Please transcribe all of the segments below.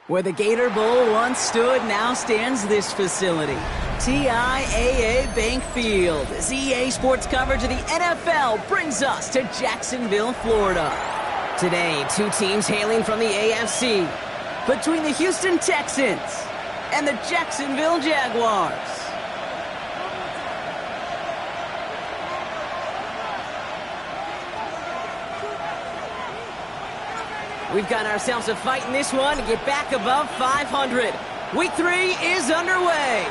Where the Gator Bowl once stood, now stands this facility. TIAA Bank Field. As EA Sports coverage of the NFL brings us to Jacksonville, Florida. Today, two teams hailing from the AFC. Between the Houston Texans and the Jacksonville Jaguars. We've got ourselves a fight in this one to get back above 500. Week 3 is underway.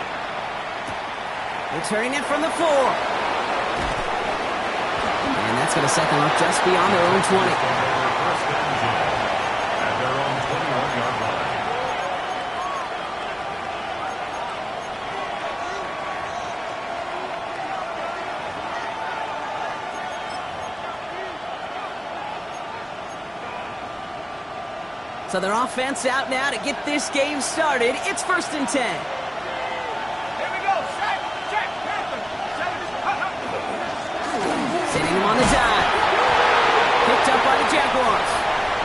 Returning it from the 4. And that's going to set them up just beyond their own 20. At their own 21-yard line. So their offense out now to get this game started. It's 1st and 10. Here we go. Check. Sending him on the dime. Picked up by the Jaguars.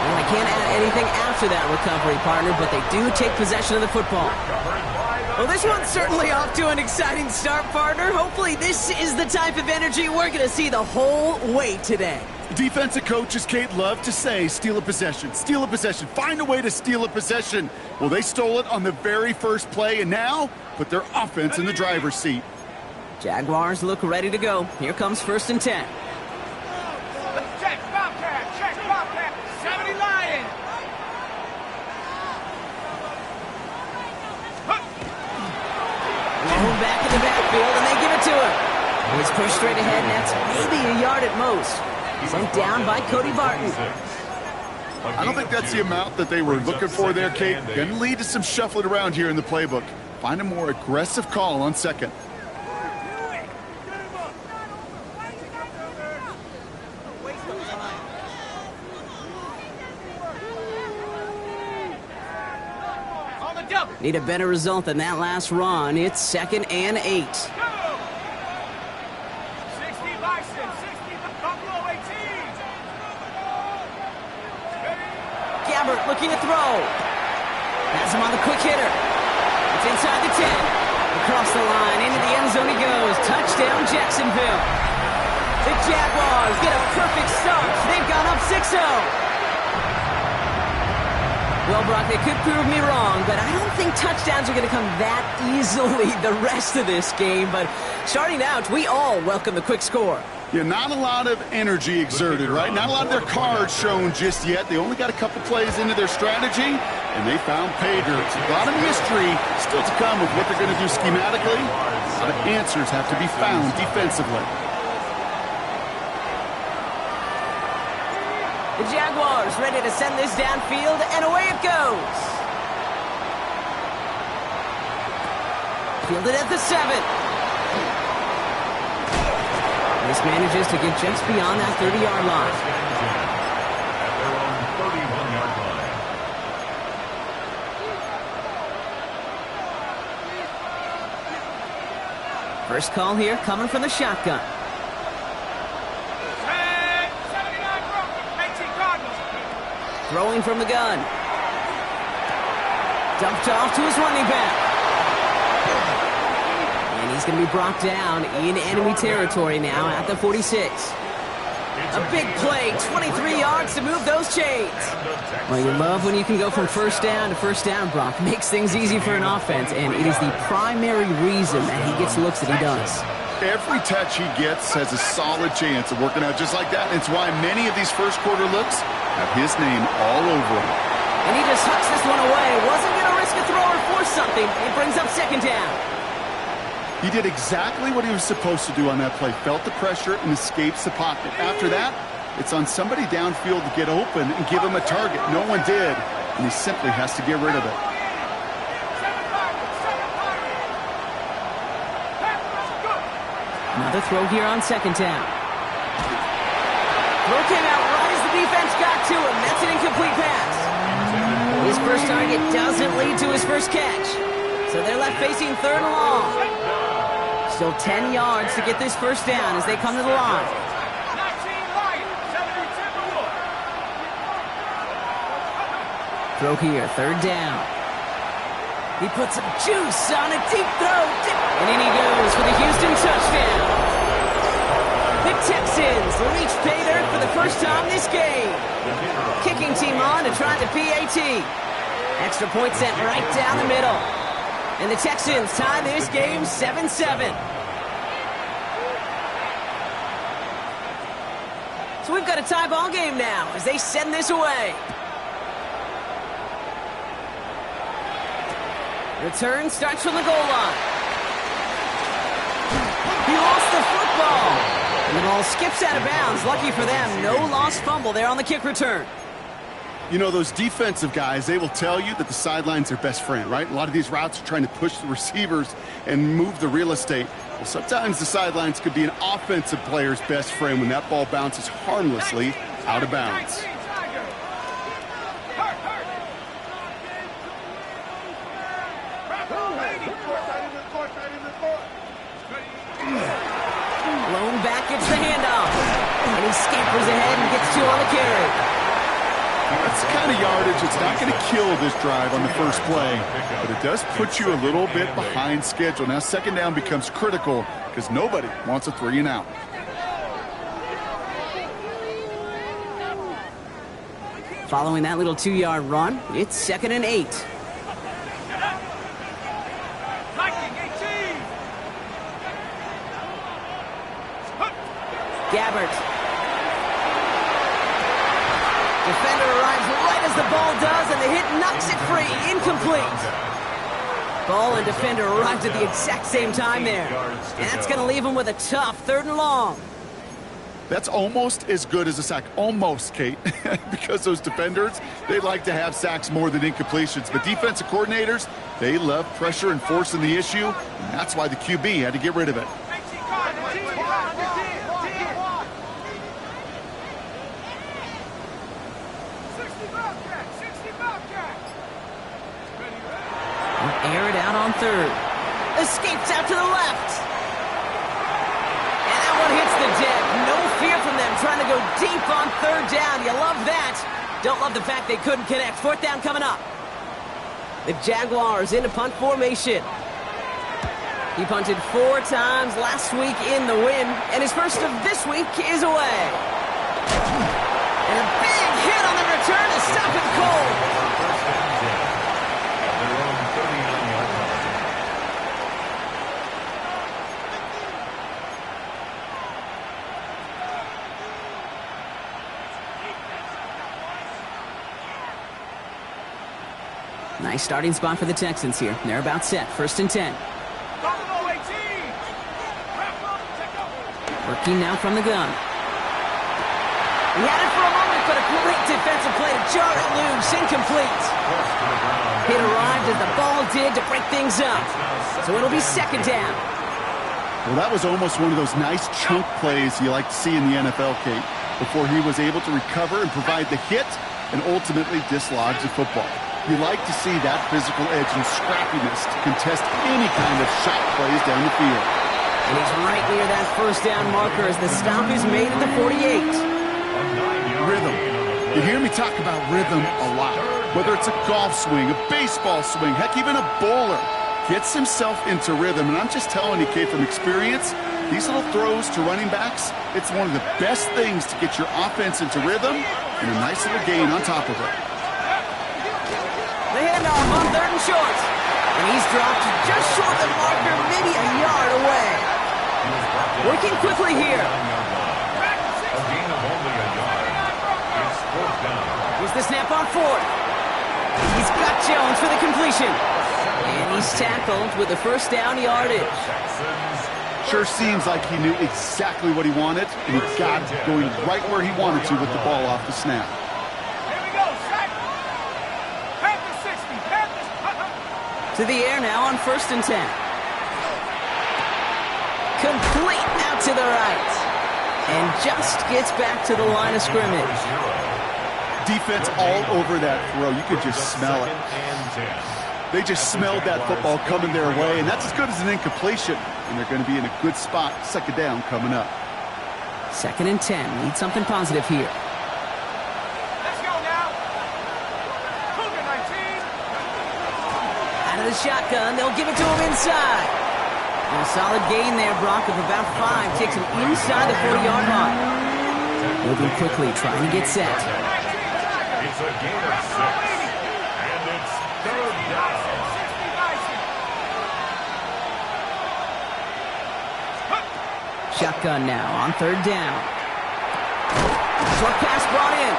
Well, they can't add anything after that recovery, partner, but they do take possession of the football. Well, this one's certainly off to an exciting start, partner. Hopefully this is the type of energy we're going to see the whole way today. Defensive coaches, Kate, love to say, steal a possession, find a way to steal a possession. Well, they stole it on the very first play, and now put their offense in the driver's seat. Jaguars look ready to go. Here comes 1st and 10. Check, Bobcat. 70 Lion. Low back in the backfield, and they give it to him. He's pushed straight ahead, and that's maybe a yard at most. Sent down by Cody Barton. I don't think that's the amount that they were looking for there, Kate. Going to lead to some shuffling around here in the playbook. Find a more aggressive call on 2nd. Need a better result than that last run. It's 2nd and 8. Looking to throw. Has him on the quick hitter. It's inside the 10. Across the line, into the end zone he goes. Touchdown, Jacksonville. The Jaguars get a perfect start. They've gone up 6-0. Well, Brock, they could prove me wrong, but I don't think touchdowns are going to come that easily the rest of this game. But starting out, we all welcome the quick score. Yeah, not a lot of energy exerted, right? Not a lot of their cards shown just yet. They only got a couple plays into their strategy, and they found pay dirt. A lot of mystery still to come with what they're going to do schematically. A lot of answers have to be found defensively. The Jaguars ready to send this downfield, and away it goes. Fielded at the 7. This manages to get just beyond that 30-yard line. At their own 31-yard line. First call here coming from the shotgun. Throwing from the gun. Dumped off to his running back. And he's going to be brought down in enemy territory now at the 46. A big play, 23 yards to move those chains. Well, you love when you can go from first down to first down, Brock. Makes things easy for an offense, and it is the primary reason that he gets looks that he does. Every touch he gets has a solid chance of working out just like that. And it's why many of these first quarter looks have his name all over them. And he just hucks this one away. Wasn't going to risk a throw or force something. It brings up 2nd down. He did exactly what he was supposed to do on that play. Felt the pressure and escapes the pocket. After that, it's on somebody downfield to get open and give him a target. No one did, and he simply has to get rid of it. Another throw here on 2nd down. Throw came out right as the defense got to him. That's an incomplete pass. His first target doesn't lead to his first catch. So they're left facing 3rd and long. Still 10 yards to get this first down as they come to the line. Throw here, 3rd down. He puts some juice on a deep throw. And in he goes for the Houston touchdown. The Texans reach pay dirt for the first time this game. Kicking team on to try the PAT. Extra point sent right down the middle. And the Texans tie this game 7-7. So we've got a tie ball game now as they send this away. Return starts from the goal line. He lost the football. And the ball skips out of bounds. Lucky for them, no lost fumble there on the kick return. You know, those defensive guys, they will tell you that the sideline's their best friend, right? A lot of these routes are trying to push the receivers and move the real estate. Well, sometimes the sidelines could be an offensive player's best friend when that ball bounces harmlessly out of bounds. Blown back, gets the handoff. And he scampers ahead and gets 2 on the carry. That's the kind of yardage it's not going to kill this drive on the first play, but it does put you a little bit behind schedule. Now second down becomes critical because nobody wants a 3 and out. Following that little 2-yard run, it's 2nd and 8. Gabbert. Defender arrives right as the ball does, and the hit knocks it free. Incomplete. Ball and defender arrived at the exact same time there. And that's going to leave him with a tough 3rd and long. That's almost as good as a sack. Almost, Kate. Because those defenders, they like to have sacks more than incompletions. But defensive coordinators, they love pressure and forcing the issue. And that's why the QB had to get rid of it. Air it out on 3rd. Escapes out to the left. And that one hits the deck. No fear from them trying to go deep on 3rd down. You love that. Don't love the fact they couldn't connect. 4th down coming up. The Jaguars into punt formation. He punted 4 times last week in the win, and his first of this week is away. And a big hit on the return to stop him cold. Nice starting spot for the Texans here. They're about set. 1st and 10. Working now from the gun. He had it for a moment, but a great defensive play to jar it loose. Incomplete. Hit arrived as the ball did to break things up. So it'll be 2nd down. Well, that was almost one of those nice chunk plays you like to see in the NFL, Kate, before he was able to recover and provide the hit and ultimately dislodge the football. You like to see that physical edge and scrappiness to contest any kind of shot plays down the field. And he's right near that 1st down marker as the stop is made at the 48. Rhythm. You hear me talk about rhythm a lot. Whether it's a golf swing, a baseball swing, heck, even a bowler gets himself into rhythm. And I'm just telling you, Kate, from experience, these little throws to running backs, it's one of the best things to get your offense into rhythm and a nice little gain on top of it. The handoff on 3rd and short. And he's dropped just short of the marker, maybe a yard away. Working quickly here. Here's the snap on 4th. He's got Jones for the completion. And he's tackled with the 1st down yardage. Sure seems like he knew exactly what he wanted, and he got it going right where he wanted to with the ball off the snap. To the air now on 1st and 10. Complete out to the right. And just gets back to the line of scrimmage. Defense all over that throw. You could just smell it. They just smelled that football coming their way, and that's as good as an incompletion. And they're going to be in a good spot. 2nd down coming up. 2nd and 10. Need something positive here. Out of the shotgun, they'll give it to him inside. And a solid gain there, Brock, of about 5. Takes him inside the 40-yard line. Moving quickly, trying to get set. It's a gain of 6. And it's third down. Shotgun now on third down. Short pass brought in.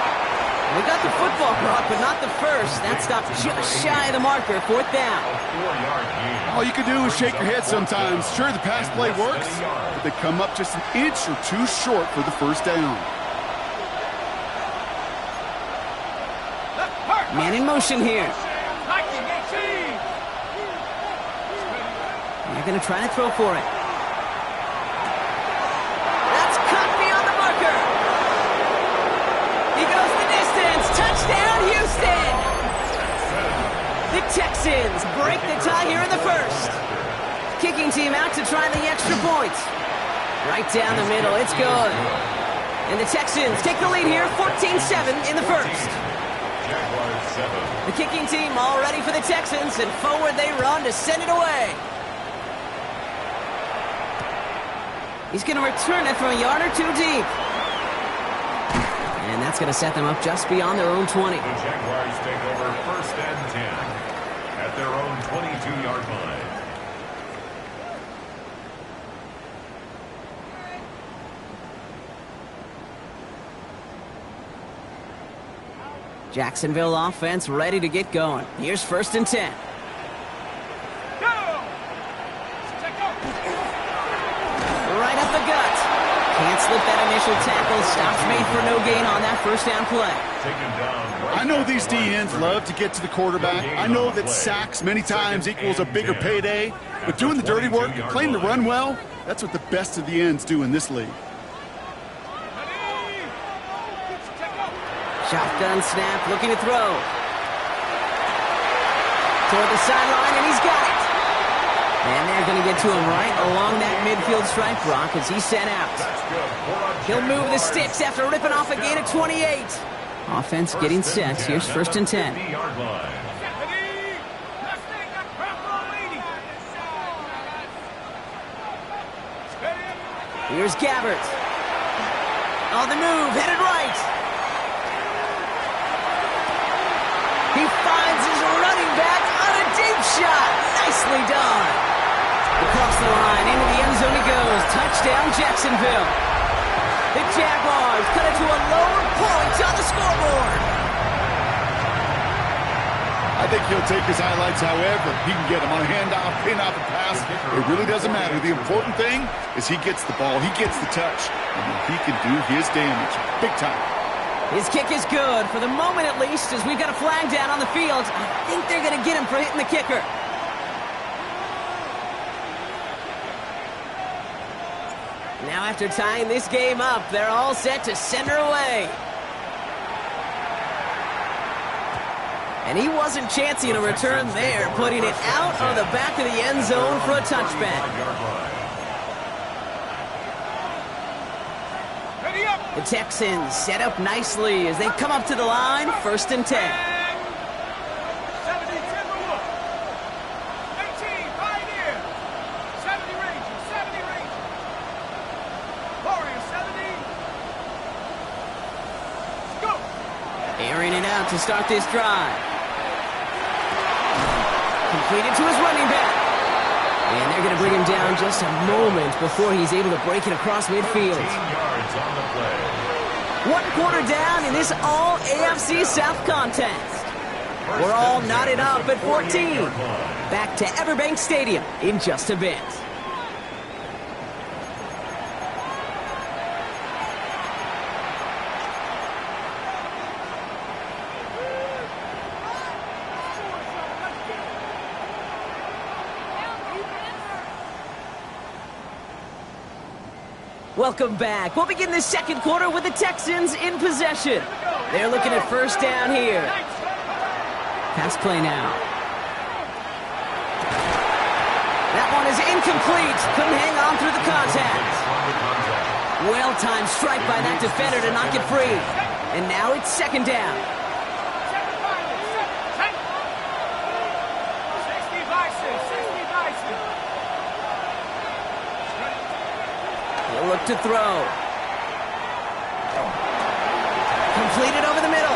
We got the football, Brock, but not the first. That stopped just shy of the marker. Fourth down. A 4-yard gain. All you can do is shake your head sometimes. Sure, the pass play works, but they come up just an inch or two short for the first down. Man in motion here. They're going to try to throw for it. That's cut beyond the marker. He goes the distance. Touchdown, Houston. The Texans break the tie here in the first. Kicking team out to try the extra point. Right down the middle. It's good. And the Texans take the lead here, 14-7 in the first. Jaguars 7. The kicking team all ready for the Texans, and forward they run to send it away. He's going to return it from a yard or two deep. And that's going to set them up just beyond their own 20. The Jaguars take over first and 10 at their own 22-yard line. Jacksonville offense ready to get going. Here's first and 10. Right up the gut. Can't slip that initial tackle. Stops made for no gain on that first down play. Taken down right I know these DNs love to get to the quarterback. I know that sacks many times equals a bigger payday, but doing the dirty work and playing the run well, that's what the best of the ends do in this league. Shotgun snap, looking to throw. Toward the sideline, and he's got it. And they're going to get to him right along that midfield stripe, Brock, as he's sent out. He'll move the sticks after ripping off a gain of 28. Offense getting set. Here's first and 10. Here's Gabbert. On the move, headed right. He finds his running back on a deep shot. Nicely done. Across the line, into the end zone he goes. Touchdown, Jacksonville. The Jaguars cut it to a lower point on the scoreboard. I think he'll take his highlights however he can get them on a handoff, pin-off, and pass. It really doesn't matter. The important thing is he gets the ball, he gets the touch, and he can do his damage big time. His kick is good, for the moment at least, as we've got a flag down on the field. I think they're going to get him for hitting the kicker. Now after tying this game up, they're all set to send her away. And he wasn't chancing a return there, putting it out of the back of the end zone for a touchback. The Texans set up nicely as they come up to the line, first and 10. Airing it out to start this drive. Completed to his running back. And they're going to bring him down just a moment before he's able to break it across midfield. 15 yards on the play. 1 quarter down in this all AFC South contest. We're all knotted up at 14. Back to Everbank Stadium in just a bit. Welcome back. We'll begin the second quarter with the Texans in possession. They're looking at first down here. Pass play now. That one is incomplete. Couldn't hang on through the contact. Well-timed strike by that defender to knock it free. And now it's second down. look to throw. Completed over the middle.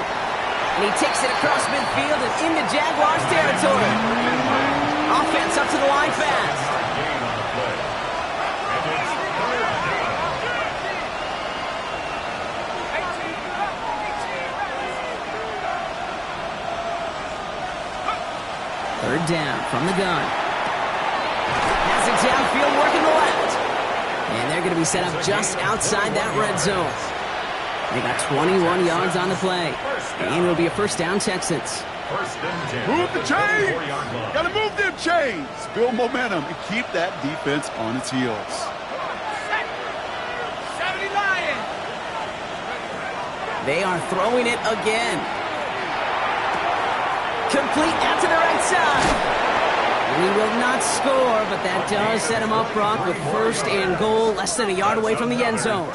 And he takes it across midfield and into Jaguars territory. Offense up to the line fast. Third down from the gun. Has it downfield, working the left. And they're going to be set up just outside that red zone. They got 21 yards on the play. And it'll be a first down, Texans. Move the chains! Gotta move them chains! Build momentum and keep that defense on its heels. 70 Lions. They are throwing it again. Complete out to the right side. He will not score, but that does set him up, Brock, with first and goal, less than a yard away from the end zone.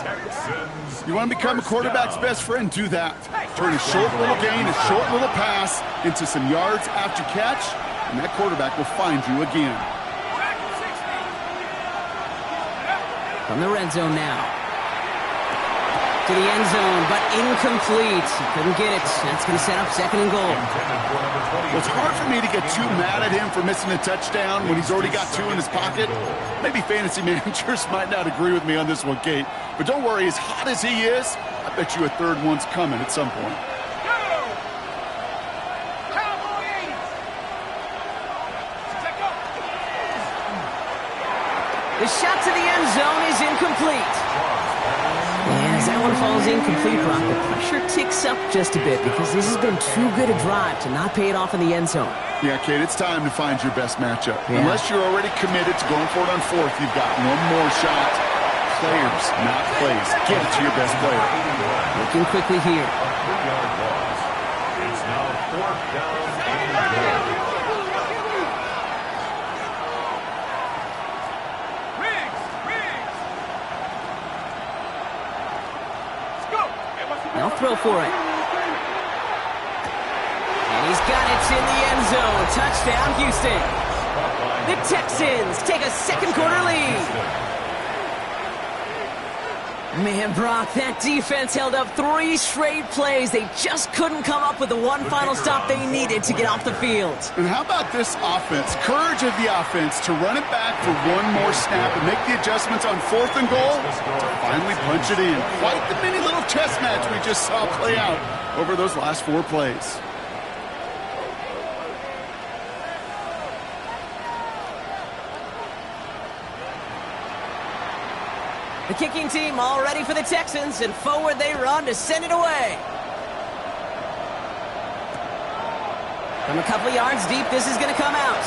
You want to become a quarterback's best friend? Do that. Turn a short little gain, a short little pass into some yards after catch, and that quarterback will find you again. From the red zone now. To the end zone, but incomplete. Couldn't get it. That's going to set up second and goal. Well, it's hard for me to get too mad at him for missing a touchdown when he's already got two in his pocket. Maybe fantasy managers might not agree with me on this one, Kate. But don't worry, as hot as he is, I bet you a third one's coming at some point. The shot to the end zone is incomplete. And as that one falls incomplete, Brock, the pressure ticks up just a bit because this has been too good a drive to not pay it off in the end zone. Yeah, Kate, it's time to find your best matchup. Yeah. Unless you're already committed to going for it on fourth, you've got one more shot. Players, not plays. Get it to your best player. Looking quickly here. It's now fourth down and goal. They'll throw for it. And he's got it in the end zone. Touchdown, Houston. The Texans take a second quarter lead. Man, Brock, that defense held up 3 straight plays. They just couldn't come up with the one final stop they needed to get off the field. And how about this offense? Courage of the offense to run it back for one more snap and make the adjustments on fourth and goal to finally punch it in. Quite the mini little chess match we just saw play out over those last 4 plays. The kicking team all ready for the Texans, and forward they run to send it away. From a couple of yards deep, this is going to come out.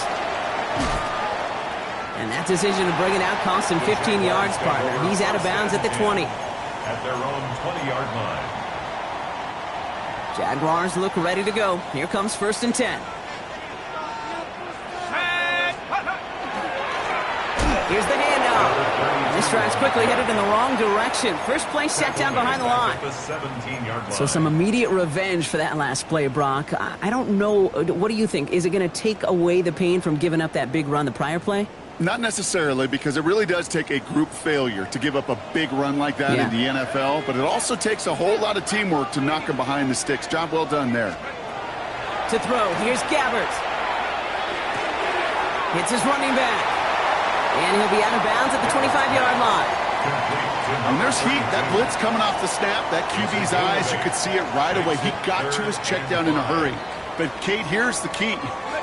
And that decision to bring it out cost him 15 yards, partner. He's out of bounds at the 20. At their own 20-yard line. Jaguars look ready to go. Here comes first and 10. Here's the handoff. This drive's quickly headed in the wrong direction. First play set down behind the line. So some immediate revenge for that last play, Brock. I don't know. What do you think? Is it going to take away the pain from giving up that big run the prior play? Not necessarily, because it really does take a group failure to give up a big run like that in the NFL, but it also takes a whole lot of teamwork to knock him behind the sticks. Job well done there. To throw, here's Gabbert. Hits his running back. And he'll be out of bounds at the 25-yard line. And there's heat. That blitz coming off the snap, that QB's eyes, you could see it right away. He got to his check down in a hurry. But, Kate, here's the key.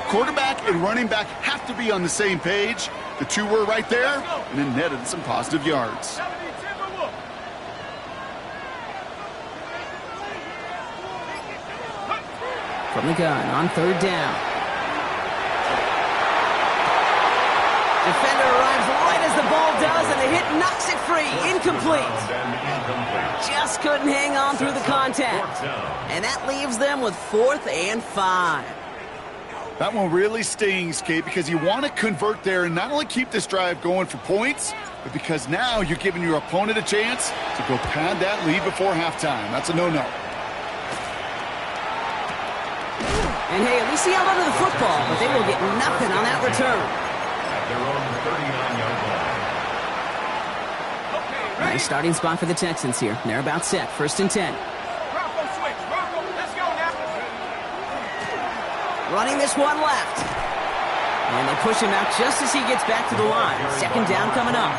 Quarterback and running back have to be on the same page. The two were right there, and it netted some positive yards. From the gun on third down. Defender arrives right as the ball does, and the hit knocks it free. Incomplete. Just couldn't hang on through the contact. And that leaves them with 4th and 5. That one really stings, Kate, because you want to convert there and not only keep this drive going for points, but because now you're giving your opponent a chance to go pad that lead before halftime. That's a no-no. And hey, at least he held onto the football, but they will get nothing on that return. At their own 39-yard line. Nice starting spot for the Texans here. They're about set. 1st and 10. Bronco switch. Bronco, let's go now. Running this one left. And they push him out just as he gets back to the line. 2nd down coming up.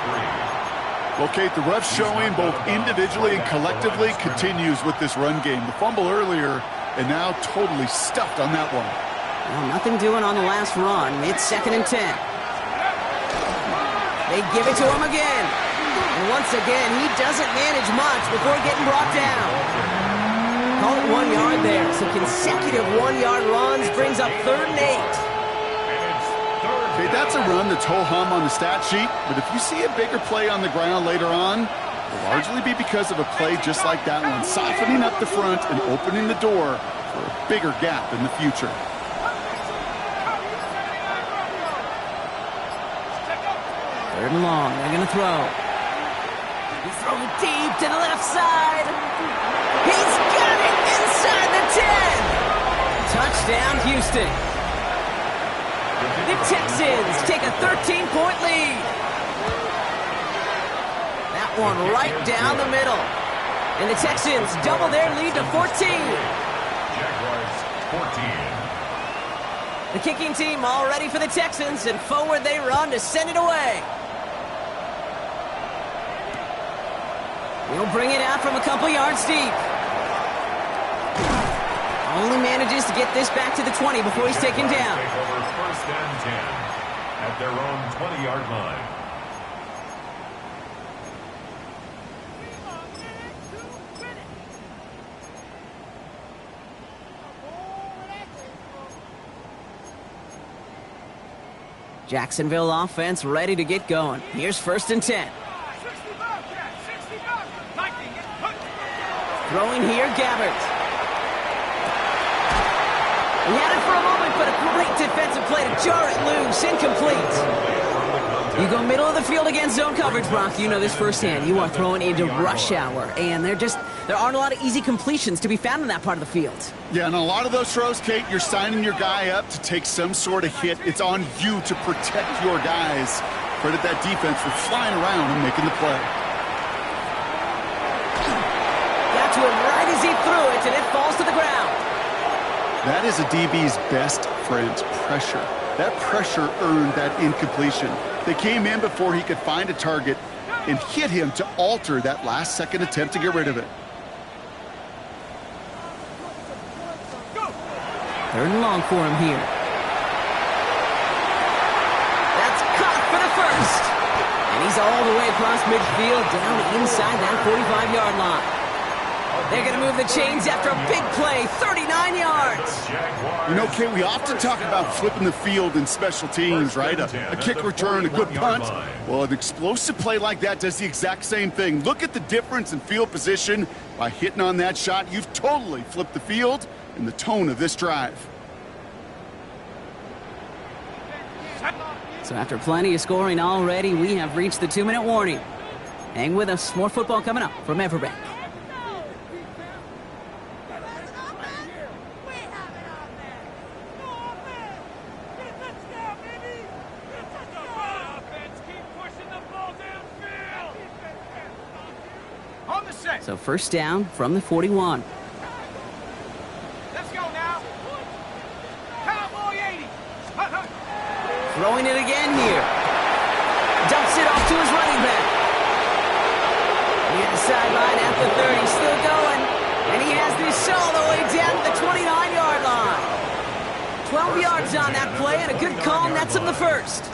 Well, Kate, the rough showing both individually and collectively continues with this run game. The fumble earlier, and now totally stuffed on that one. Well, nothing doing on the last run. It's 2nd and 10. They give it to him again. And once again, he doesn't manage much before getting brought down. Call it 1 yard there. So consecutive 1-yard runs brings up 3rd and 8. Okay, that's a run that's ho-hum on the stat sheet, but if you see a bigger play on the ground later on, it'll largely be because of a play just like that one, softening up the front and opening the door for a bigger gap in the future. 3rd and long. They're going to throw. He's throwing deep to the left side. He's got it inside the 10. Touchdown, Houston. The Texans take a 13-point lead. That one right down the middle. And the Texans double their lead to 14. Jaguars 14. The kicking team all ready for the Texans, and forward they run to send it away. He'll bring it out from a couple yards deep. Only manages to get this back to the 20 before he's taken down. Take over 1st and 10 at their own 20-yard line. Jacksonville offense ready to get going. Here's 1st and 10. 60 Bobcat, 60 Bobcat. Lightning, it's put. Throwing here, Gabbert. He had it for a moment, but a great defensive play to jar it loose. Incomplete. You go middle of the field against zone coverage, Brock. You know this firsthand. You are throwing into rush hour, and there aren't a lot of easy completions to be found in that part of the field. Yeah, and a lot of those throws, Kate, you're signing your guy up to take some sort of hit. It's on you to protect your guys. Credit that defense for flying around and making the play. Got to him right as he threw it, and it falls to the ground. That is a DB's best friend, pressure. That pressure earned that incompletion. They came in before he could find a target and hit him to alter that last-second attempt to get rid of it. 3rd and long for him here. That's caught for the 1st. And he's all the way across midfield, down inside that 45-yard line. They're going to move the chains after a big play, 39 yards. You know, Kate, we often talk about flipping the field in special teams, right? A kick return, a good punt. Well, an explosive play like that does the exact same thing. Look at the difference in field position. By hitting on that shot, you've totally flipped the field and the tone of this drive. So after plenty of scoring already, we have reached the 2-minute warning. Hang with us. More football coming up from Everbank. So 1st down from the 41. Let's go now. Cowboy 80. Throwing it again here. Dumps it off to his running back. Near the sideline at the 30. Still going. And he has this all the way down to the 29-yard line. 12 yards on that play and a good call nets him the 1st.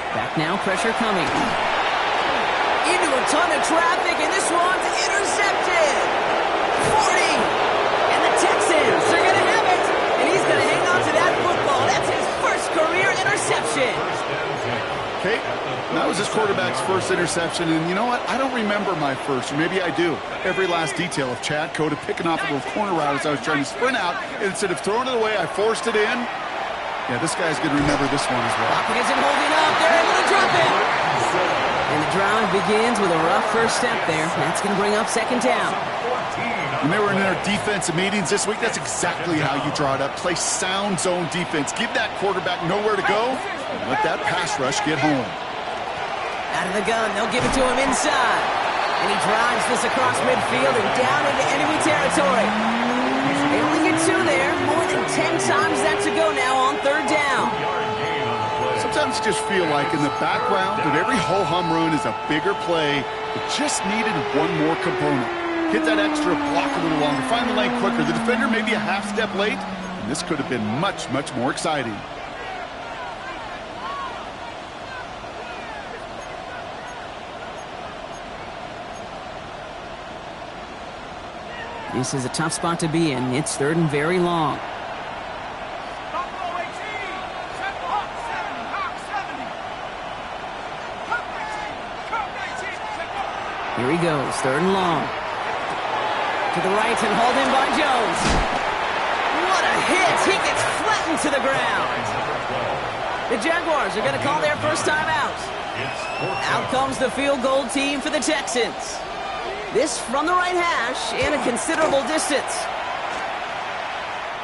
Back now, pressure coming. Into a ton of traffic, and this one's intercepted. 40. And the Texans are going to have it. And he's going to hang on to that football. That's his 1st career interception. Okay, that was his quarterback's 1st interception, and you know what? I don't remember my 1st, or maybe I do. Every last detail of Chad Cota picking off a little corner route as I was trying to sprint out, and instead of throwing it away, I forced it in. Yeah, this guy's going to remember this one as well. Lockett isn't holding up. They're able to drop it. And the drive begins with a rough first step there. That's going to bring up second down. When they were in their defensive meetings this week, that's exactly how you draw it up. Play sound zone defense. Give that quarterback nowhere to go, and let that pass rush get home. Out of the gun, they'll give it to him inside. And he drives this across midfield and down into enemy territory. They only get 2 there. More than 10 times that to go now on third down. Sometimes you just feel like in the background that every ho-hum run is a bigger play. It just needed one more component. Hit that extra block a little longer. Find the lane quicker. The defender maybe a half step late. And this could have been much, much more exciting. This is a tough spot to be in. It's third and very long. Here he goes, third and long. To the right and hauled in by Jones. What a hit! He gets flattened to the ground. The Jaguars are going to call their first time out. Out comes the field goal team for the Texans. This from the right hash in a considerable distance.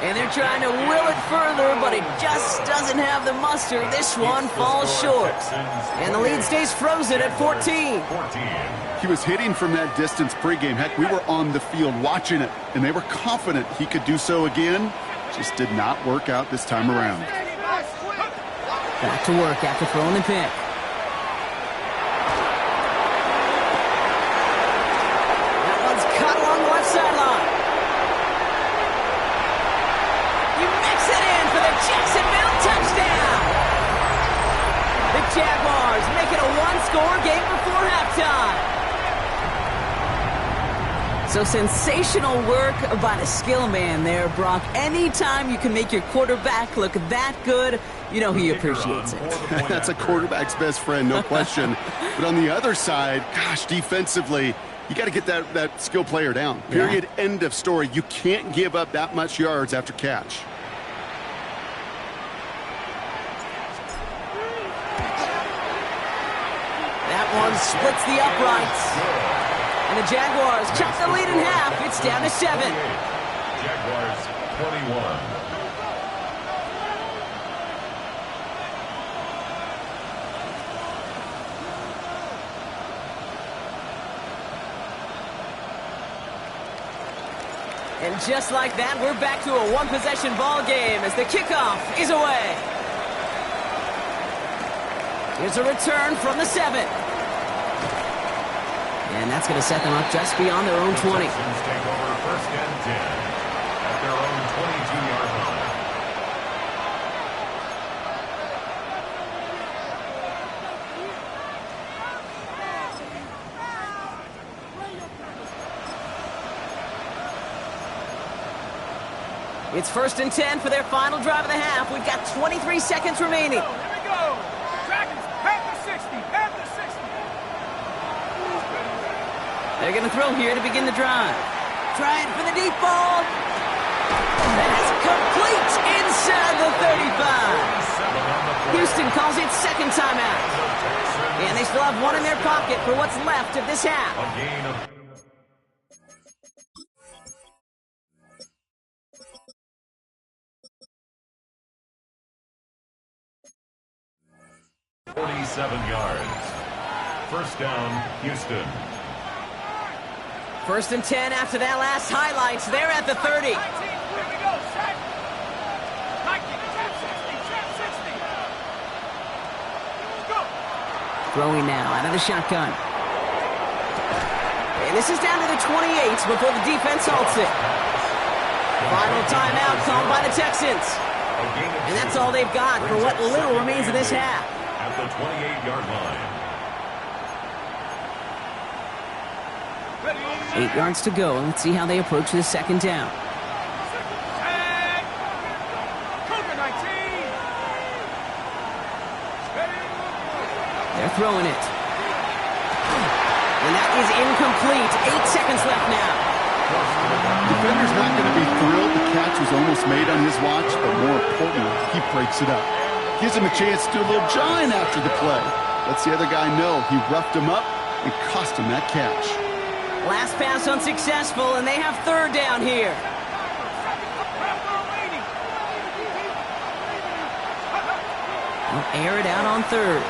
And they're trying to will it further, but it just doesn't have the muster. This one falls short. And the lead stays frozen at 14. He was hitting from that distance pregame. Heck, we were on the field watching it, and they were confident he could do so again. Just did not work out this time around. Back to work after throwing the pick. That one's cut along the left sideline. You mix it in for the Jacksonville touchdown. The Jaguars make it a one-score game before halftime. So sensational work by the skill man there, Brock. Anytime you can make your quarterback look that good, you know he appreciates it. That's a quarterback's best friend, no question. But on the other side, gosh, defensively, you got to get that skill player down. Period, end of story. You can't give up that much yards after catch. That one splits the uprights. And the Jaguars cut the lead in half. It's down to 7. Jaguars 21. And just like that, we're back to a one-possession ball game as the kickoff is away. Here's a return from the 7. And that's going to set them up just beyond their own 20. The Texans take over first and 10 at their own 22-yard line. It's first and 10 for their final drive of the half. We've got 23 seconds remaining. Here we go. Dragons at the 60. At the 60. They're going to throw here to begin the drive. Trying for the deep ball. That's complete inside the 35. Houston calls it second timeout. And they still have one in their pocket for what's left of this half. A gain of 47 yards. First down, Houston. First and 10 after that last highlights. They're at the 30. 19. Here we go. Set. 19. Trap 60. Trap 60. Go. Throwing now out of the shotgun. And this is down to the 28 before the defense halts it. Final timeout called by the Texans. And that's all they've got for what little remains of this half. At the 28-yard line. 8 yards to go. Let's see how they approach this second down. Tag. Cougar 19. They're throwing it. And that is incomplete. 8 seconds left now. Defender's not going to be thrilled the catch was almost made on his watch, but more importantly, he breaks it up. Gives him a chance to do a little jawing after the play. Lets the other guy know he roughed him up and cost him that catch. Last pass unsuccessful, and they have third down here. They'll air it out on third.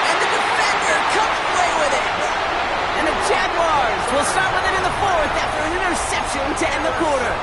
And the defender comes away with it. And the Jaguars will start with it in the fourth after an interception to end the quarter.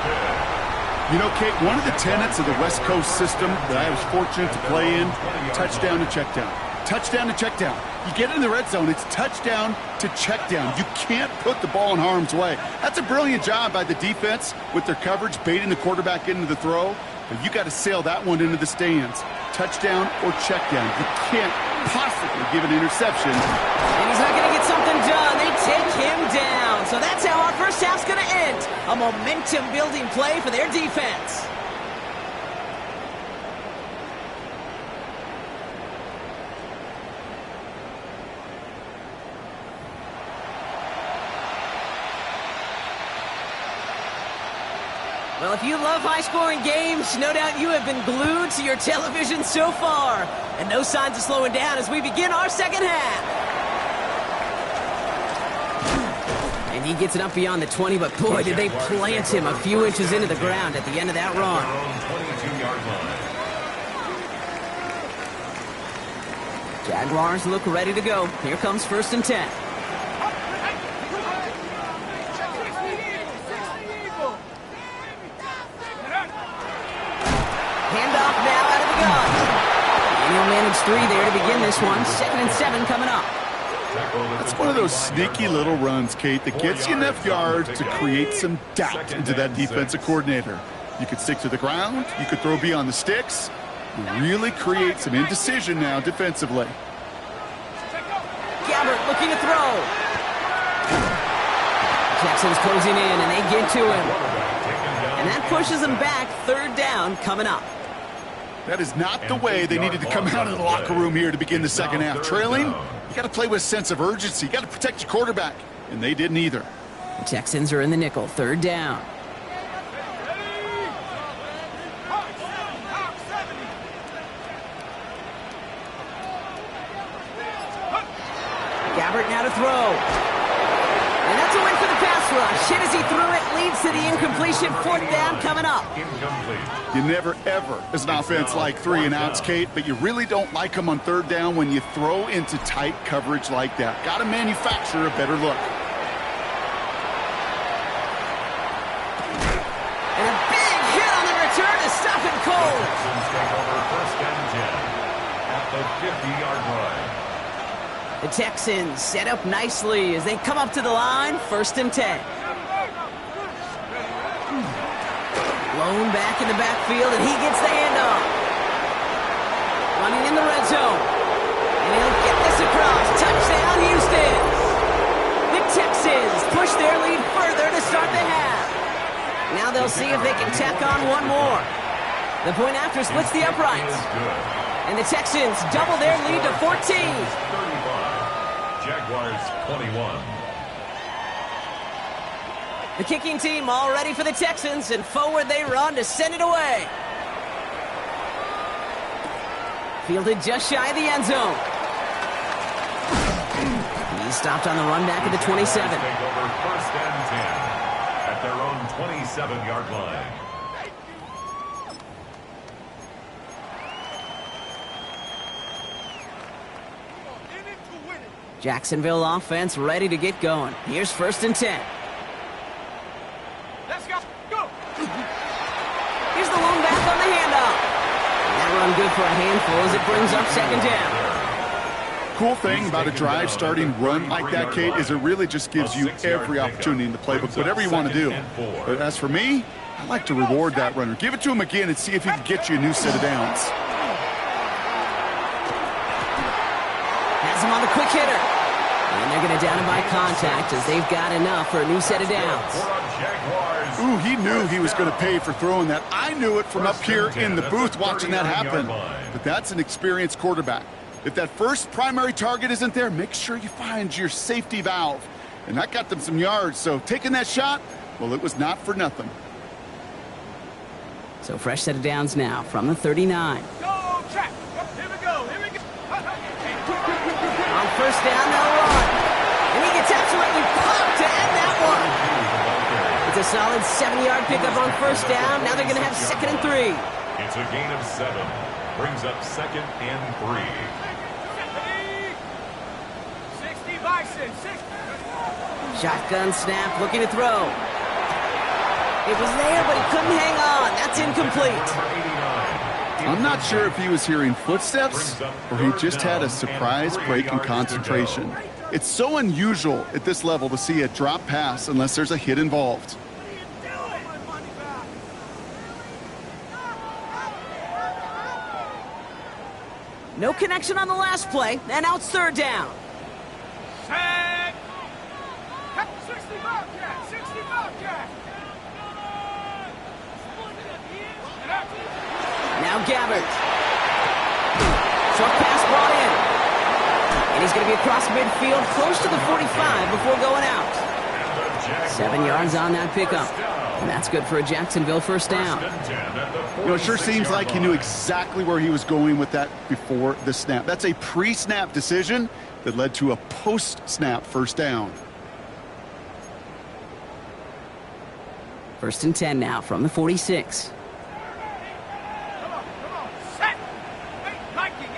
You know, Kate, one of the tenets of the West Coast system that I was fortunate to play in, touchdown to check down. Touchdown to check down. You get in the red zone, it's touchdown to check down. You can't put the ball in harm's way. That's a brilliant job by the defense with their coverage, baiting the quarterback into the throw. But you got to sail that one into the stands. Touchdown or check down. You can't possibly give an interception. And he's not going to get something done. They take him down. So that's how our first half's going to end. A momentum-building play for their defense. Well, if you love high-scoring games, no doubt you have been glued to your television so far. And no signs of slowing down as we begin our second half. And he gets it up beyond the 20, but boy, did they plant him a few inches into the ground at the end of that run. 22-yard line. Jaguars look ready to go. Here comes 1st and 10. Handoff now out of the gun. And he'll manage 3 there to begin this one. 2nd and 7 coming up. That's one of those sneaky little runs, Kate, that gets you enough yards to create some doubt into that defensive coordinator. You could stick to the ground. You could throw beyond the sticks. You really create some indecision now defensively. Gabbert looking to throw. Jackson's closing in, and they get to him. And that pushes them back. 3rd down coming up. That is not the way they needed to come out of the locker room here to begin the second half. Trailing, you got to play with a sense of urgency. You got to protect your quarterback, and they didn't either. The Texans are in the nickel. 3rd down. Gabbert now to throw. And that's a win for the pass rush. Hit as he threw it, leads to the incompletion. 4th down coming up. Incomplete. You never, ever, as an offense, like 3 and outs, Kate, but you really don't like them on 3rd down when you throw into tight coverage like that. Got to manufacture a better look. And a big hit on the return to stop it cold. Texans take over 1st and 10 at the 50-yard line. The Texans set up nicely as they come up to the line. 1st and 10. Blown back in the backfield, and he gets the handoff. Running in the red zone. And he'll get this across. Touchdown, Houston. The Texans push their lead further to start the half. Now they'll see if they can tack on one more. The point after splits the uprights. And the Texans double their lead to 14. 35. Jaguars 21. The kicking team all ready for the Texans, and forward they run to send it away. Fielded just shy of the end zone. He's stopped on the run back at the 27. Take over 1st and 10 at their own 27-yard line. Jacksonville offense ready to get going. Here's 1st and 10. Let's go. Go. Here's the lone back on the handoff. And that run good for a handful as it brings up 2nd down. Cool thing about a drive starting run like that, Kate, is it really just gives you every opportunity in the playbook, whatever you want to do. But as for me, I like to reward that runner. Give it to him again and see if he can get you a new set of downs. Has him on the quick hitter. And they're going to down him by contact as they've got enough for a new set of downs. Ooh, he knew he was going to pay for throwing that. I knew it from up here in the booth watching that happen. But that's an experienced quarterback. If that first primary target isn't there, make sure you find your safety valve. And that got them some yards, so taking that shot, well, it was not for nothing. So fresh set of downs now from the 39. Go, track. Here we go. first down, they'll run. And he gets absolutely pumped to end that one. It's a solid 7-yard pickup on first down. Now they're going to have 2nd and 3. It's a gain of 7. Brings up 2nd and 3. 60 Bison, 60. Shotgun snap, looking to throw. It was there, but he couldn't hang on. That's incomplete. I'm not sure if he was hearing footsteps or he just had a surprise break in concentration. It's so unusual at this level to see a drop pass unless there's a hit involved. No connection on the last play, and now it's 3rd down. Set. 60 Bobcat, 60 Bobcat. Now Gabbert. Short pass brought in. And he's going to be across midfield, close to the 45 before going out. 7 yards on that pickup. And that's good for a Jacksonville first down. You know, it sure seems like he knew exactly where he was going with that before the snap. That's a pre-snap decision that led to a post-snap first down. 1st and 10 now from the 46. Come on, set. Viking 18.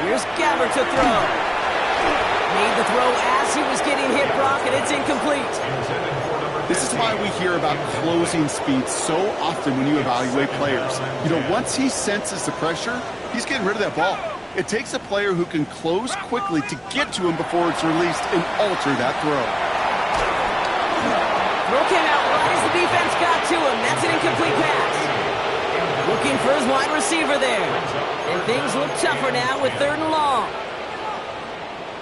Here's Gabbert to throw. Made the throw as he was getting hit, Brock, and it's incomplete. This is why we hear about closing speed so often when you evaluate players. You know, once he senses the pressure, he's getting rid of that ball. It takes a player who can close quickly to get to him before it's released and alter that throw. Throw came out right as the defense got to him. That's an incomplete pass. Looking for his wide receiver there. And things look tougher now with 3rd and long.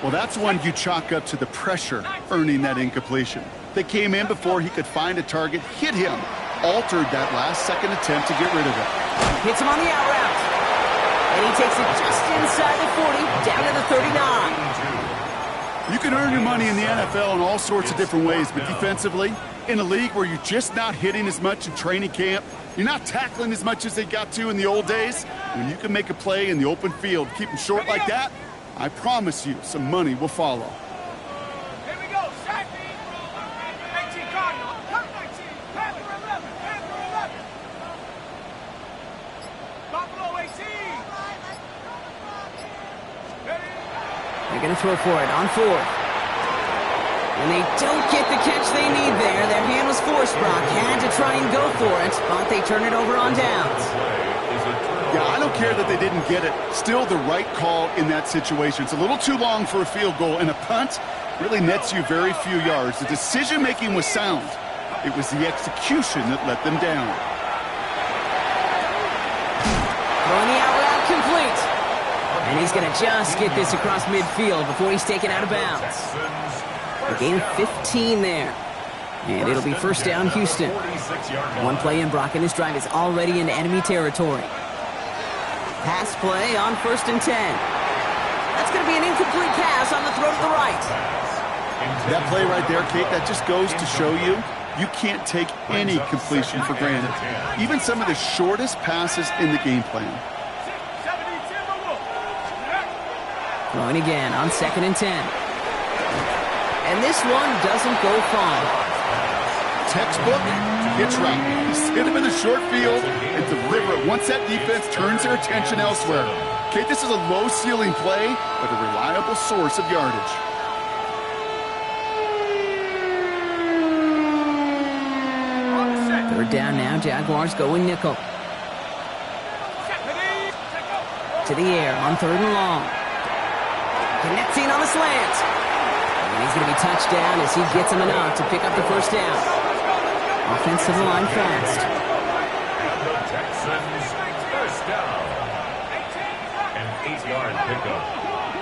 Well, that's one you chalk up to the pressure earning that incompletion. They came in before he could find a target, hit him, altered that last-second attempt to get rid of it. Hits him on the out route. And he takes it just inside the 40, down to the 39. You can earn your money in the NFL in all sorts of different ways, but defensively, in a league where you're just not hitting as much in training camp, you're not tackling as much as they got to in the old days, when you can make a play in the open field, keep them short like that, I promise you some money will follow. Here we go, set. 18 Cardinal, cut 19, Panther 11, Panther 11. Buffalo 18. They're going to throw for it on 4th. And they don't get the catch they need there. Their hand was forced, Brock. Had to try and go for it, but they turn it over on downs. Yeah, I don't care that they didn't get it. Still the right call in that situation. It's a little too long for a field goal, and a punt really nets you very few yards. The decision-making was sound. It was the execution that let them down. Throwing the out route complete. And he's going to just get this across midfield before he's taken out of bounds. A gain of 15 there. And it'll be first down, Houston. One play in, Brock, and this drive is already in enemy territory. Pass play on 1st and 10. That's going to be an incomplete pass on the throw to the right. That play right there, Kate, that just goes to show you can't take any completion for granted. Even some of the shortest passes in the game plan. Throwing again on 2nd and 10. And this one doesn't go far. Textbook hitch route. Just hit him in the short field and deliver it once that defense turns their attention elsewhere. Okay, this is a low-ceiling play, but a reliable source of yardage. Third down now, Jaguars going nickel. To the air on 3rd and long. Connecting on the slant. And he's going to be touched down as he gets him enough to pick up the first down. Offensive line fast. And the Texans first down. An 8-yard pickup.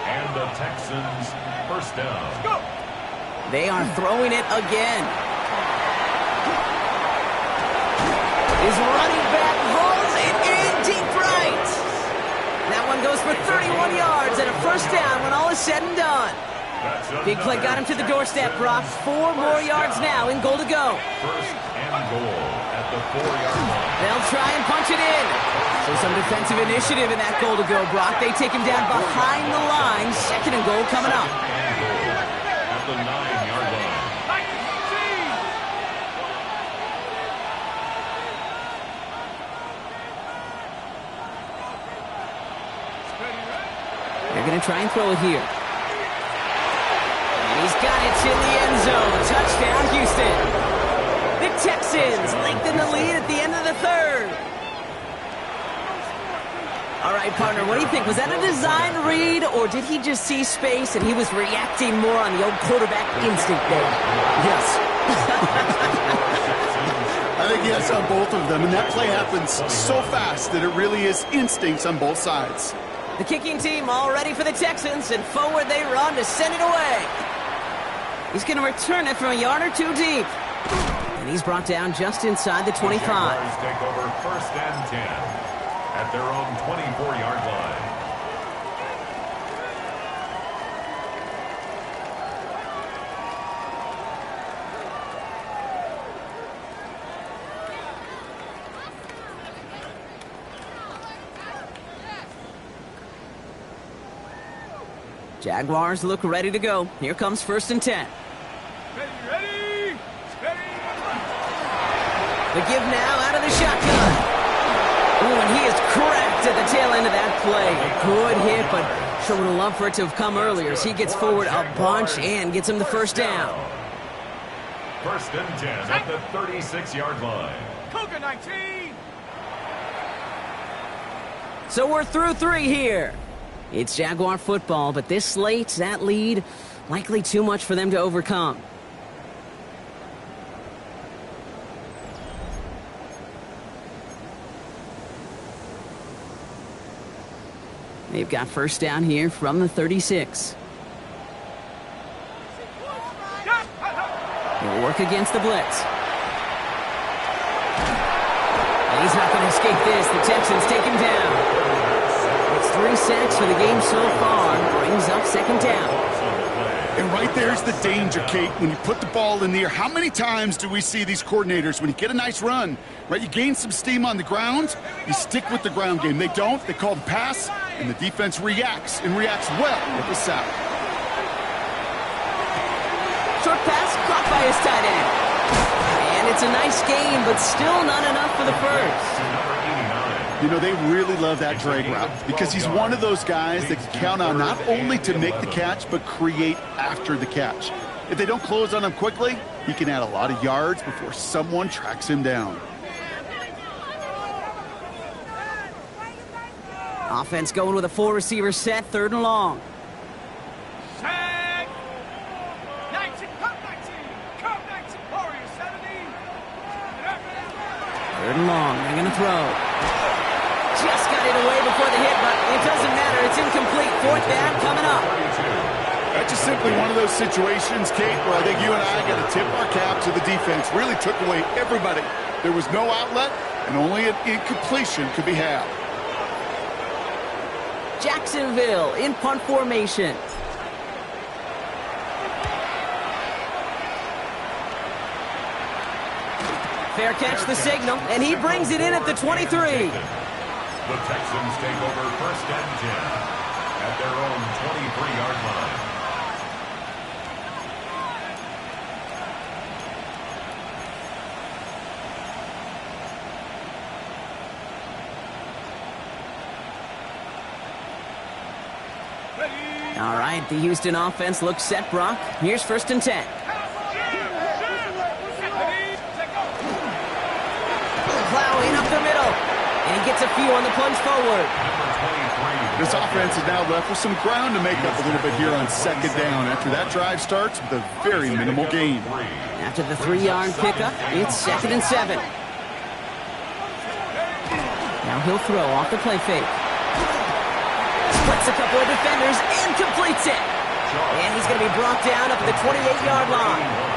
And the Texans first down. They are throwing it again. His running back hauls it in deep right. That one goes for 31 yards and a first down when all is said and done. Big play got him to the doorstep, Brock. 4 more yards now in goal to go. First and goal at the 4-yard line. They'll try and punch it in. So some defensive initiative in that goal to go, Brock. They take him down behind the line. Second and goal coming up. At the 9-yard line. They're going to try and throw it here. And he's got it in the end zone. Touchdown, Houston. The Texans lengthen the lead at the end of the third. All right, partner, what do you think? Was that a design read, or did he just see space and he was reacting more on the old quarterback instinct there? Yes. I think yes on both of them, and that play happens so fast that it really is instincts on both sides. The kicking team all ready for the Texans, and forward they run to send it away. He's going to return it from a yard or two deep. And he's brought down just inside the 25. Jaguars take over 1st and 10 at their own 24-yard line. Jaguars look ready to go. Here comes 1st and 10. Ready, steady. The give now out of the shotgun. Ooh, and he is cracked at the tail end of that play. A good hit, but sure would have loved for it to have come earlier as he gets forward a bunch and gets him the first down. 1st and 10 at the 36-yard line. Cougar 19. So we're through 3 here. It's Jaguar football, but this slate, that lead, likely too much for them to overcome. They've got first down here from the 36. He'll work against the blitz. And he's not going to escape this. The Texans take him down. It's 3 sacks for the game so far. Brings up 2nd down. And right there's the danger, Kate, when you put the ball in the air. How many times do we see these coordinators, when you get a nice run, right, you gain some steam on the ground, you stick with the ground game. They don't. They call the pass, and the defense reacts, and reacts well with the sack. Short pass caught by his tight end. And it's a nice gain, but still not enough for the first. You know, they really love that drag route because he's one of those guys that can count on not only to make the catch, but create after the catch. If they don't close on him quickly, he can add a lot of yards before someone tracks him down. Offense going with a 4-receiver set, 3rd and long. Sack. 19, come 19. Come 19. Warriors 70. 3rd and long. They're going to throw. Just got it away before the hit, but it doesn't matter. It's incomplete. 4th down coming up. That's just simply one of those situations, Kate, where I think you and I got to tip our cap to the defense. Really took away everybody. There was no outlet, and only an incompletion could be had. Jacksonville in punt formation. Fair catch the signal, and he brings it in at the 23. The Texans take over 1st and 10 at their own 23-yard line. All right, the Houston offense looks set, Brock. Here's 1st and 10. Plowing up the middle. And he gets a few on the plunge forward. This offense is now left with some ground to make up a little bit here on 2nd down after that drive starts with a very minimal gain. After the 3-yard pickup, it's 2nd and 7. Now he'll throw off the play fake. Splits a couple of defenders and completes it. And he's going to be brought down up at the 28-yard line.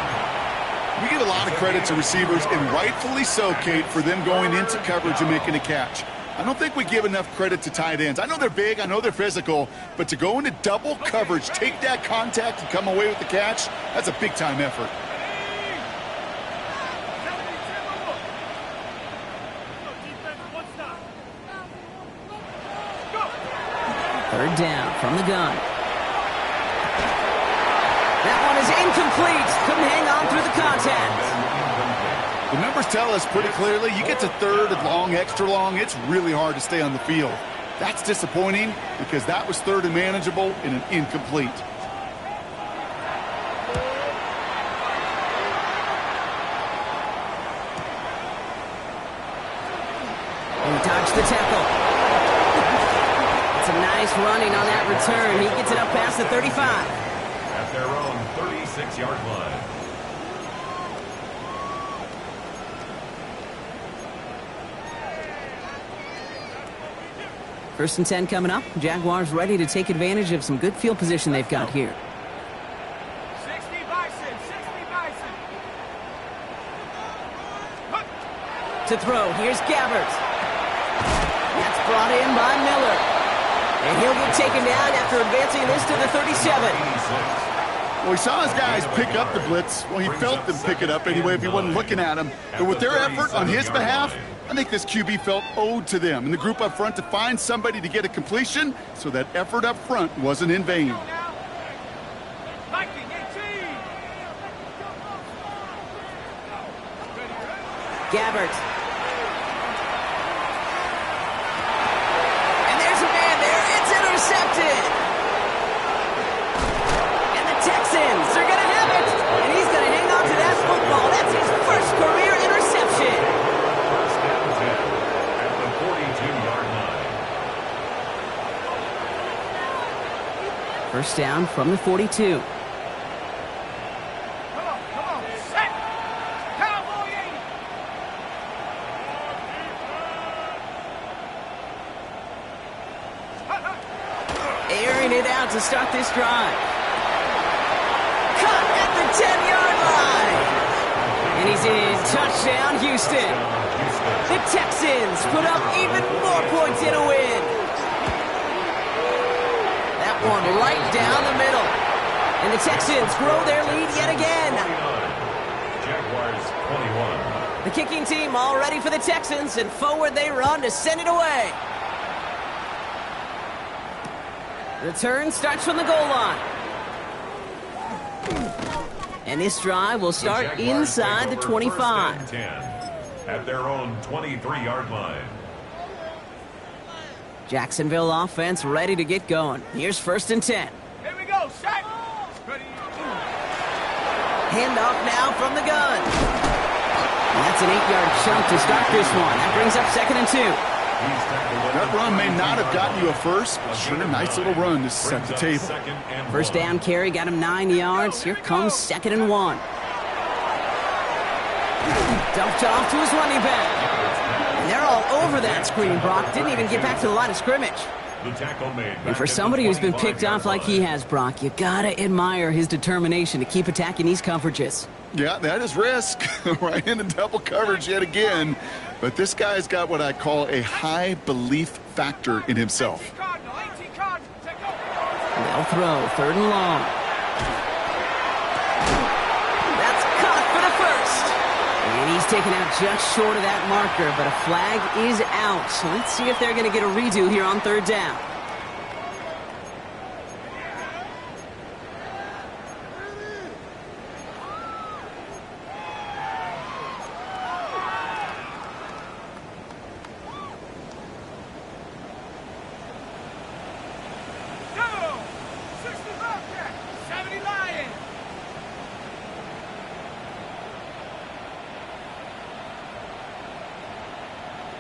We give a lot of credit to receivers, and rightfully so, Kate, for them going into coverage and making a catch. I don't think we give enough credit to tight ends. I know they're big, I know they're physical, but to go into double coverage, take that contact, and come away with the catch, that's a big-time effort. Third down from the gun. That one is incomplete. Couldn't hang on through the contact. The numbers tell us pretty clearly, you get to third and long, extra long, it's really hard to stay on the field. That's disappointing because that was third and manageable in an incomplete. And dodged the tackle. It's a nice running on that return. He gets it up past the 35. At their own 36-yard line. First and 10 coming up. Jaguars ready to take advantage of some good field position they've got here. 60 Bison, 60 Bison. To throw, here's Gabbert. That's brought in by Miller. And he'll get taken down after advancing this to the 37. Well, he saw his guys pick up the blitz. Well, he felt them pick it up anyway if he wasn't looking at him. But with their effort on his behalf, I think this QB felt owed to them and the group up front to find somebody to get a completion, so that effort up front wasn't in vain. Viking 18. Gabbert. And there's a man there. It's intercepted. And the Texans are going to have it. And he's going to hang on to that football. That's his first career interception. First and 10 at the 42-yard line. First down from the 42. Come on, set. Cowboy 80. Airing it out to start this drive. Cut at the 10-yard line. And he's in. Touchdown, Houston. The Texans put up even more points in a win. That one right down the middle. And the Texans grow their lead yet again. Jaguars 21. The kicking team all ready for the Texans, and forward they run to send it away. Return starts from the goal line. And this drive will start Jaguars inside take the over 25. first and 10 at their own 23-yard line. Jacksonville offense ready to get going. Here's first and 10. Here we go, set. Ready. Handoff now from the gun. And that's an 8-yard chunk to start this one. That brings up second and 2. That run may not have gotten you a first, but sure, a nice little run to set the table. First down carry got him 9 yards. Here comes second and 1. Dumped off to his running back. And they're all over that screen, Brock. Didn't even get back to the line of scrimmage. And for somebody who's been picked off like he has, Brock, you gotta admire his determination to keep attacking these coverages. Yeah, that is risk. Right into double coverage yet again. But this guy's got what I call a high belief factor in himself. 18 Cardinal, 18 Cardinal. Take over. They'll throw third and long. That's caught for the first. And he's taken out just short of that marker, but a flag is out. So let's see if they're going to get a redo here on third down. Go. 60 Bobcat. 70 Lion.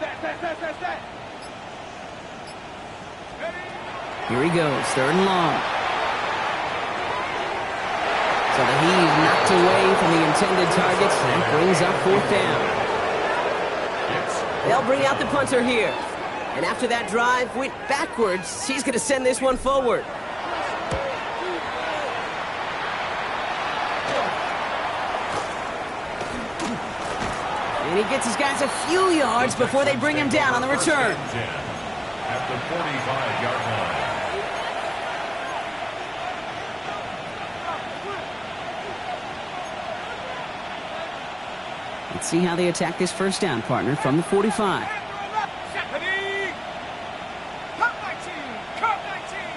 That. Here he goes, third and long. So the heave knocked away from the intended targets. That brings up fourth down. They'll bring out the punter here. And after that drive went backwards, he's going to send this one forward. And he gets his guys a few yards before they bring him down on the return. At the 45-yard line. Let's see how they attack this first down, partner, from the 45. Cut 19. Cut 19.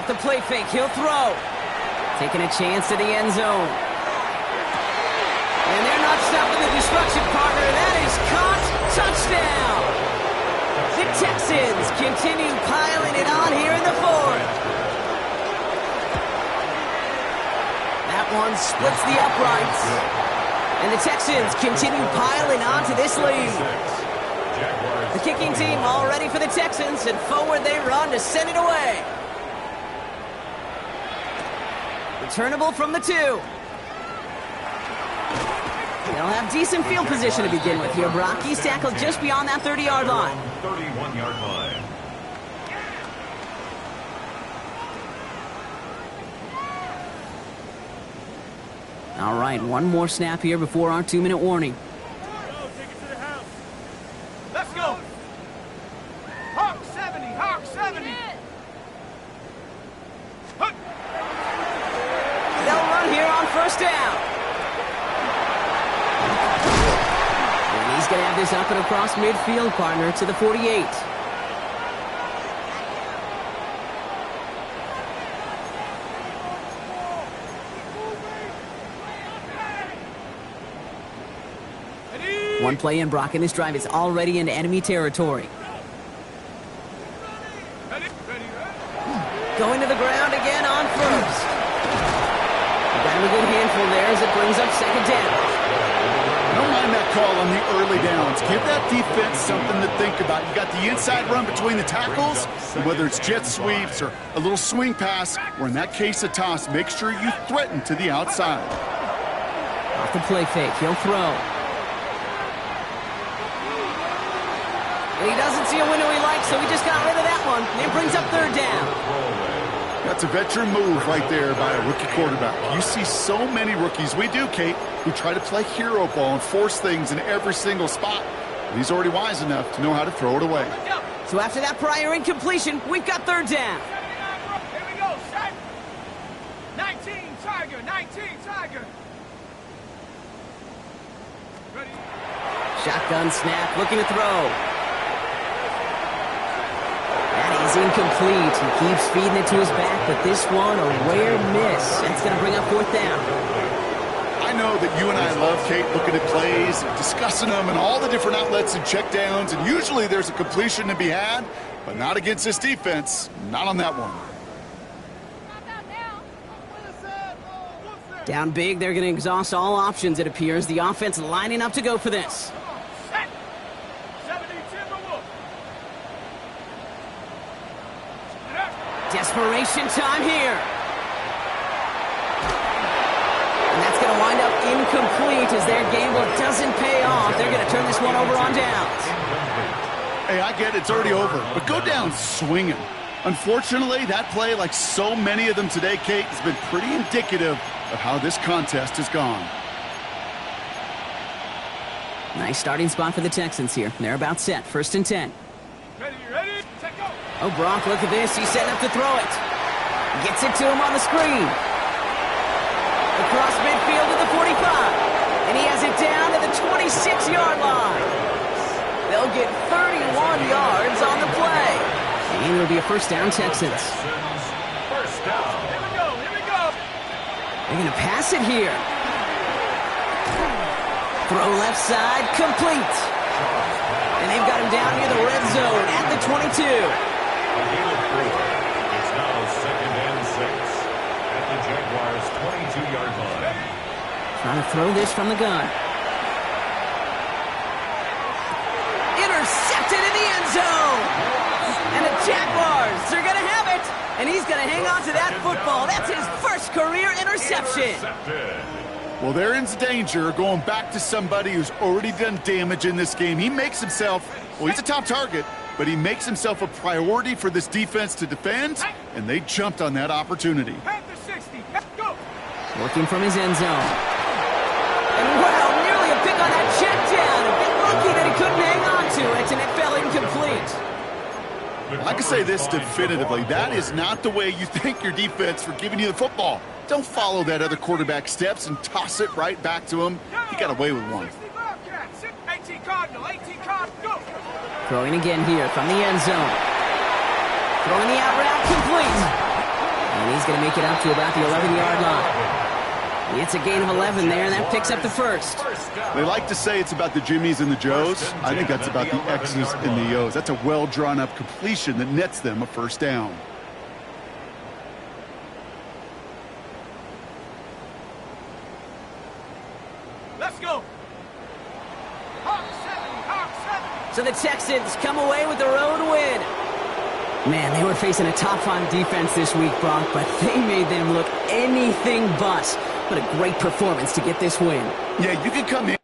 Off the play fake, he'll throw. Taking a chance to the end zone. And they're not stopping the destruction, partner. That is caught. Touchdown. The Texans continue piling it on here in the fourth. That one splits the uprights. And the Texans continue piling on to this lead. The kicking team all ready for the Texans, and forward they run to send it away. Returnable from the 2. They'll have decent field position to begin with here. He's tackled just beyond that 30-yard line. 31-yard line. All right, one more snap here before our 2-minute warning. Take it to the house. Let's go. Hawk 70, Hawk 70. They'll run here on first down. And he's going to have this up and across midfield, partner, to the 48. One play in, Brock, and this drive is already into enemy territory. Going to the ground again on first. Got him a good handful there as it brings up second down. I don't mind that call on the early downs. Give that defense something to think about. You got the inside run between the tackles, and whether it's jet sweeps or a little swing pass, or in that case a toss, make sure you threaten to the outside. Off the play fake, he'll throw. And he doesn't see a window he likes, so he just got rid of that one. And it brings up third down. That's a veteran move right there by a rookie quarterback. You see so many rookies, we do, Kate, who try to play hero ball and force things in every single spot. And he's already wise enough to know how to throw it away. So after that prior incompletion, we've got third down. Here we go, set. 19, Tiger, 19, Tiger. Ready? Shotgun snap, looking to throw. Incomplete. He keeps feeding it to his back, but this one a rare miss. That's going to bring up fourth down. I know that you and I love, Kate, looking at plays, discussing them and all the different outlets and checkdowns, and usually there's a completion to be had, but not against this defense. Not on that one. Down big, they're going to exhaust all options, it appears. The offense lining up to go for this. Set. 70, Timberwolf. Desperation time here. And that's going to wind up incomplete as their gamble doesn't pay off. They're going to turn this one over on downs. Hey, I get it, it's already over, but go down swinging. Unfortunately, that play, like so many of them today, Kate, has been pretty indicative of how this contest has gone. Nice starting spot for the Texans here. They're about set. First and 10. Ready, take go. Oh, Brock, look at this. He's setting up to throw it. Gets it to him on the screen. Across midfield to the 45. And he has it down to the 26-yard line. They'll get 31 yards on the play. And it'll be a first down, Texans. First down. Here we go, here we go. They're going to pass it here. Throw left side, complete. And they've got him down near the red zone at the 22. It's now second and 6 at the Jaguars' 22-yard line. Trying to throw this from the gun. Intercepted in the end zone. And the Jaguars are going to have it. And he's going to hang on to that football. That's his first career interception. Well, they're in danger going back to somebody who's already done damage in this game. He makes himself, well, he's a top target, but he makes himself a priority for this defense to defend, and they jumped on that opportunity. Panther 60, go. Working from his end zone. And wow, nearly a pick on that check down. A bit lucky that he couldn't hang on to it, and it fell incomplete. I can say this definitively. That is not the way you thank your defense for giving you the football. Don't follow that other quarterback steps and toss it right back to him. He got away with one. 18 Cardinal, 18 Cardinal, go. Throwing again here from the end zone. Throwing the out route complete. And he's going to make it up to about the 11-yard line. It's a gain of 11 there, and that picks up the first. They like to say it's about the Jimmies and the Joes. I think that's about the X's and the O's. That's a well-drawn-up completion that nets them a first down. Let's go. Hawk 7. So the Texans come away with the road win. Man, they were facing a top-5 defense this week, Bronk, but they made them look anything but. What a great performance to get this win. Yeah, you can come in.